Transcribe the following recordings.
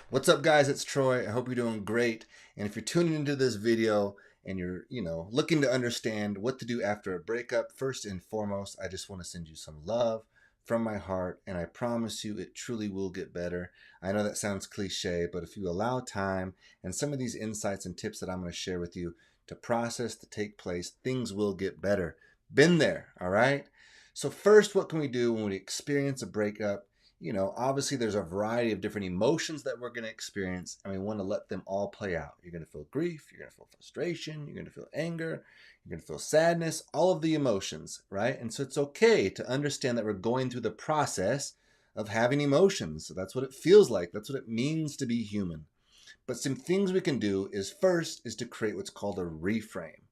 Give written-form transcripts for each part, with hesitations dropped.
What's up, guys? It's Troy. I hope you're doing great. And if you're tuning into this video and you're, looking to understand what to do after a breakup, first and foremost, I just want to send you some love from my heart, and I promise you it truly will get better. I know that sounds cliche, but if you allow time and some of these insights and tips that I'm going to share with you to process, to take place, things will get better. Been there, all right? So first, what can we do when we experience a breakup? Obviously there's a variety of different emotions that we're going to experience, and we want to let them all play out. You're going to feel grief, you're going to feel frustration, you're going to feel anger, you're going to feel sadness, all of the emotions, right? And so it's okay to understand that we're going through the process of having emotions. So that's what it feels like. That's what it means to be human. But some things we can do is first is to create what's called a reframe.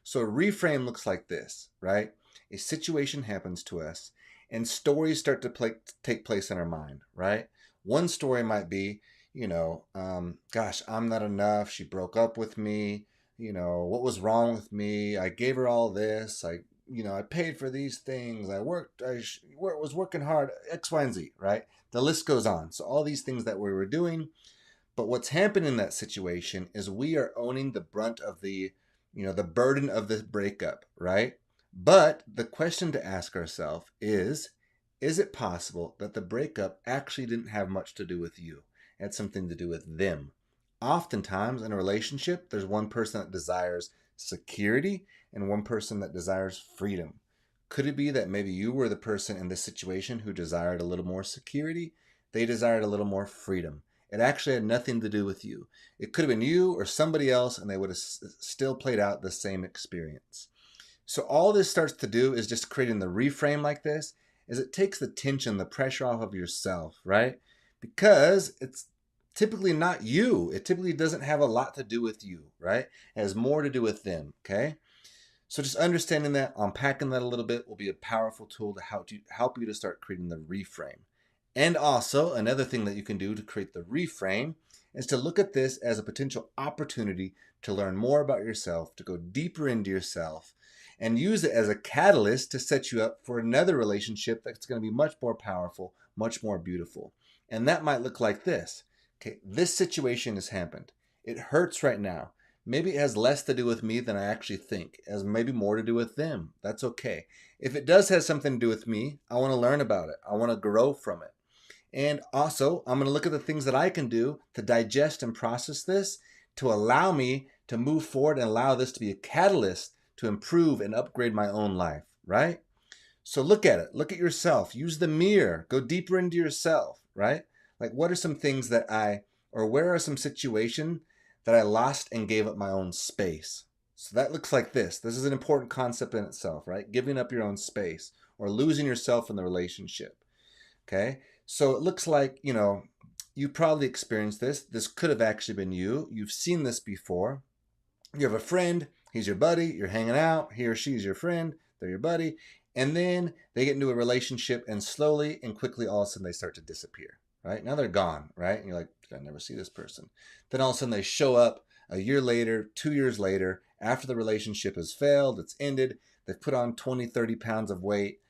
So a reframe looks like this, right? A situation happens to us and stories start to take place in our mind, right? One story might be, gosh, I'm not enough. She broke up with me. What was wrong with me? I gave her all this. I paid for these things. I worked. Was working hard. X, Y, and Z, right? The list goes on. So all these things that we were doing, but what's happened in that situation is we are owning the brunt of the burden of the breakup, right? But the question to ask ourselves is it possible that the breakup actually didn't have much to do with you? It had something to do with them. Oftentimes in a relationship, there's one person that desires security and one person that desires freedom. Could it be that maybe you were the person in this situation who desired a little more security? They desired a little more freedom. It actually had nothing to do with you. It could have been you or somebody else, and they would have still played out the same experience. So all this starts to do is just creating the reframe like this, is it takes the tension, the pressure off of yourself, right? Because it's typically not you. It typically doesn't have a lot to do with you, right? It has more to do with them, okay? So just understanding that, unpacking that a little bit will be a powerful tool to help you to start creating the reframe. And also, another thing that you can do to create the reframe is to look at this as a potential opportunity to learn more about yourself, to go deeper into yourself, and use it as a catalyst to set you up for another relationship that's going to be much more powerful, much more beautiful. And that might look like this. Okay, this situation has happened. It hurts right now. Maybe it has less to do with me than I actually think. It has maybe more to do with them. That's okay. If it does have something to do with me, I want to learn about it. I want to grow from it. And also, I'm going to look at the things that I can do to digest and process this to allow me to move forward and allow this to be a catalyst to improve and upgrade my own life, right? So look at it. Look at yourself. Use the mirror. Go deeper into yourself, right? Like, what are some things or where are some situations that I lost and gave up my own space? So that looks like this. This is an important concept in itself, right? Giving up your own space or losing yourself in the relationship. Okay. So it looks like, you probably experienced this. This could have actually been you. You've seen this before. You have a friend, he's your buddy, you're hanging out, he or she is your friend, they're your buddy, and then they get into a relationship and slowly and quickly all of a sudden they start to disappear, right? Now they're gone, right? And you're like, I never see this person. Then all of a sudden they show up a year later, 2 years later, after the relationship has failed, it's ended, they've put on 20, 30 pounds of weight,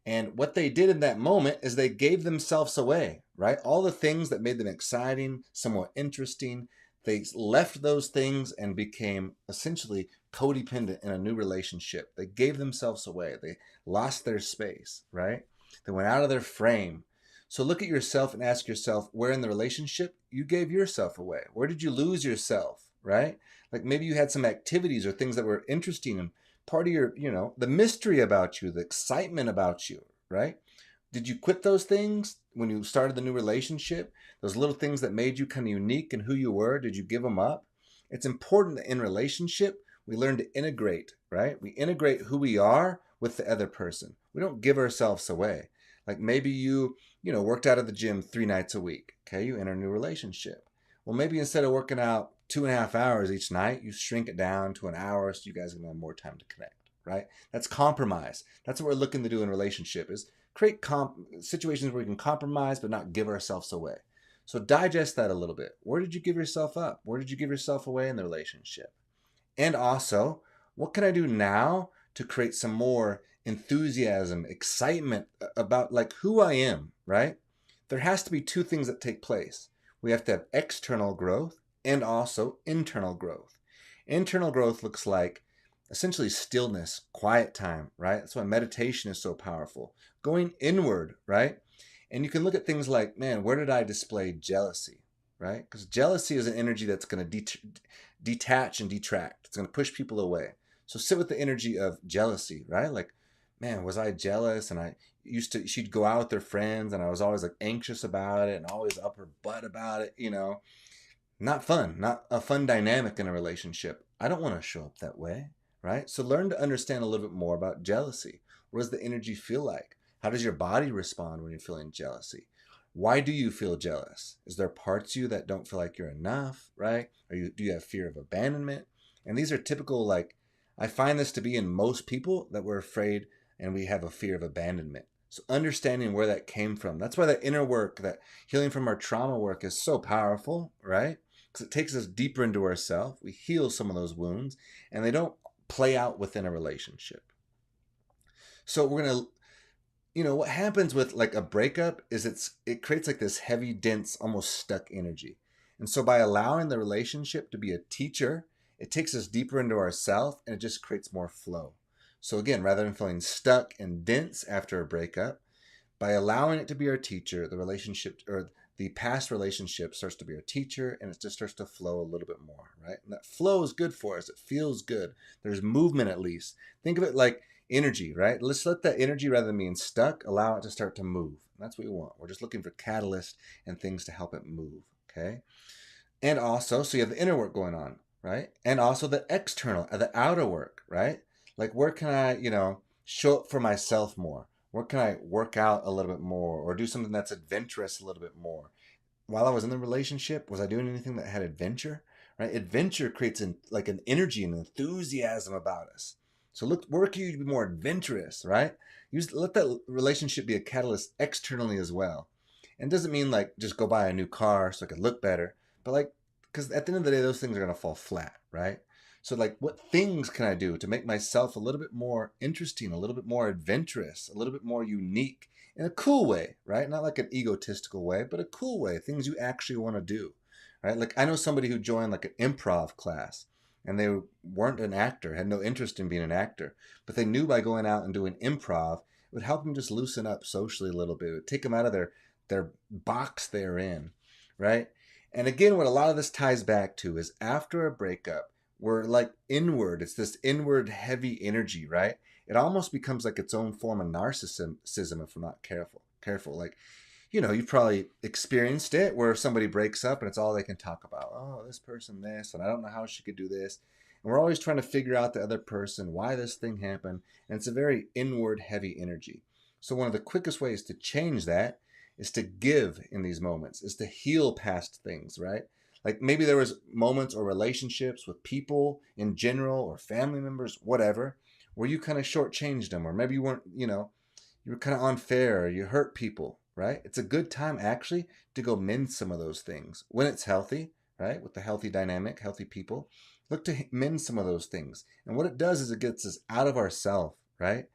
and what they did in that moment is they gave themselves away, right? All the things that made them exciting, somewhat interesting, they left those things and became essentially codependent in a new relationship. They gave themselves away. They lost their space, right? They went out of their frame. So look at yourself and ask yourself, where in the relationship you gave yourself away? Where did you lose yourself, right? Like maybe you had some activities or things that were interesting and part of your, the mystery about you, the excitement about you, right? Did you quit those things when you started the new relationship? Those little things that made you kind of unique in who you were, did you give them up? It's important that in relationship, we learn to integrate, right? We integrate who we are with the other person. We don't give ourselves away. Like maybe you worked out at the gym 3 nights a week. Okay, you enter a new relationship. Well, maybe instead of working out 2.5 hours each night, you shrink it down to an hour so you guys can have more time to connect, right? That's compromise. That's what we're looking to do in relationship is create situations where we can compromise but not give ourselves away. So digest that a little bit. Where did you give yourself up? Where did you give yourself away in the relationship? And also, what can I do now to create some more enthusiasm, excitement about like who I am, right? There has to be two things that take place. We have to have external growth and also internal growth. Internal growth looks like essentially stillness, quiet time, right? That's why meditation is so powerful. Going inward, right? And you can look at things like, man, where did I display jealousy, right? Because jealousy is an energy that's going to detach and detract. It's going to push people away. So sit with the energy of jealousy, right? Like, man, was I jealous? And she'd go out with her friends and I was always like anxious about it and always up her butt about it, not fun, not a fun dynamic in a relationship. I don't want to show up that way, right? So learn to understand a little bit more about jealousy. What does the energy feel like? How does your body respond when you're feeling jealousy? Why do you feel jealous? Is there parts of you that don't feel like you're enough, right? Do you have fear of abandonment? And these are typical, like, I find this to be in most people that we're afraid and we have a fear of abandonment. So understanding where that came from. That's why that inner work, that healing from our trauma work is so powerful, right? Because it takes us deeper into ourselves. We heal some of those wounds and they don't play out within a relationship. So we're going to, what happens with like a breakup is it creates like this heavy, dense, almost stuck energy. And so by allowing the relationship to be a teacher, it takes us deeper into ourselves and it just creates more flow. So again, rather than feeling stuck and dense after a breakup, by allowing it to be our teacher, the relationship or the past relationship starts to be our teacher and it just starts to flow a little bit more, right? And that flow is good for us. It feels good. There's movement at least. Think of it like energy, right? Let's let that energy, rather than being stuck, allow it to start to move. And that's what we want. We're just looking for catalysts and things to help it move, okay? And also, so you have the inner work going on, right? And also the external, the outer work, right? Like where can I, show up for myself more? Where can I work out a little bit more or do something that's adventurous a little bit more? While I was in the relationship, was I doing anything that had adventure? Right? Adventure creates like an energy and enthusiasm about us. So look, where can you be more adventurous, right? Let that relationship be a catalyst externally as well. And it doesn't mean like just go buy a new car so it can look better, but like, because at the end of the day, those things are going to fall flat, right? So like, what things can I do to make myself a little bit more interesting, a little bit more adventurous, a little bit more unique in a cool way, right? Not like an egotistical way, but a cool way, things you actually want to do, right? Like I know somebody who joined like an improv class and they weren't an actor, had no interest in being an actor, but they knew by going out and doing improv, it would help them just loosen up socially a little bit. It would take them out of their box they're in, right? And again, what a lot of this ties back to is after a breakup, we're like inward. It's this inward heavy energy, right? It almost becomes like its own form of narcissism if we're not careful. Like, you've probably experienced it where somebody breaks up and it's all they can talk about. Oh, this person, this, and I don't know how she could do this. And we're always trying to figure out the other person, why this thing happened. And it's a very inward heavy energy. So one of the quickest ways to change that is to give in these moments, is to heal past things, right? Like maybe there was moments or relationships with people in general or family members, whatever, where you kind of shortchanged them, or maybe you weren't, you were kind of unfair, or you hurt people, right? It's a good time actually to go mend some of those things when it's healthy, right? With the healthy dynamic, healthy people, look to mend some of those things. And what it does is it gets us out of ourself, right?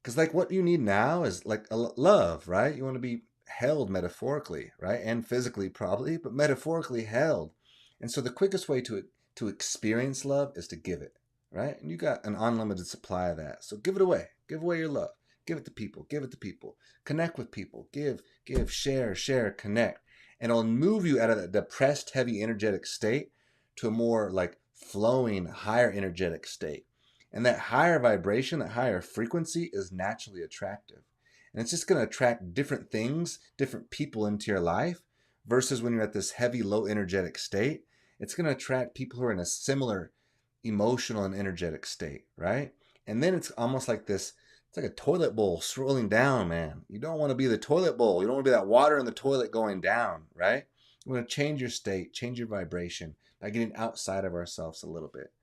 Because like what you need now is like a love, right? You want to be held metaphorically, right? And physically probably, but metaphorically held. And so the quickest way to experience love is to give it, right? And you got an unlimited supply of that. So give it away. Give away your love. Give it to people. Give it to people. Connect with people. Give, share, connect. And it'll move you out of that depressed, heavy, energetic state to a more like flowing, higher energetic state. And that higher vibration, that higher frequency is naturally attractive. And it's just going to attract different things, different people into your life versus when you're at this heavy, low energetic state. It's going to attract people who are in a similar emotional and energetic state, right? And then it's almost like this, it's like a toilet bowl swirling down, man. You don't want to be the toilet bowl. You don't want to be that water in the toilet going down, right? You want to change your state, change your vibration by getting outside of ourselves a little bit.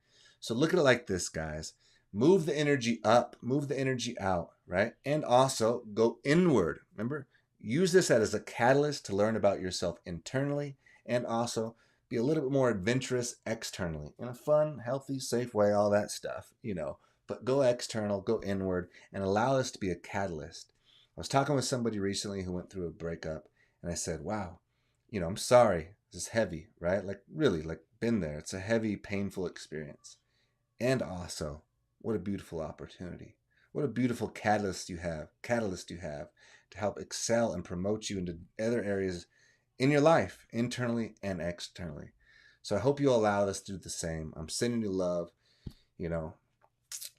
So look at it like this, guys. Move the energy up, move the energy out, right? And also go inward. Remember, use this as a catalyst to learn about yourself internally and also be a little bit more adventurous externally in a fun, healthy, safe way, all that stuff, But go external, go inward, and allow this to be a catalyst. I was talking with somebody recently who went through a breakup, and I said, wow, You know, I'm sorry. This is heavy, right? Like, really, like, been there. It's a heavy, painful experience. And also, what a beautiful opportunity. What a beautiful catalyst you have to help excel and promote you into other areas in your life, internally and externally. So I hope you allow us to do the same. I'm sending you love. You know,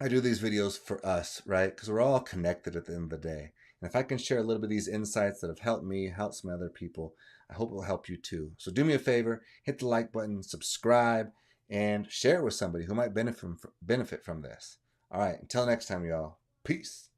I do these videos for us, right? Because we're all connected at the end of the day. And if I can share a little bit of these insights that have helped me, help some other people, I hope it will help you too. So do me a favor, hit the like button, subscribe, and share it with somebody who might benefit from this. All right, until next time, y'all. Peace.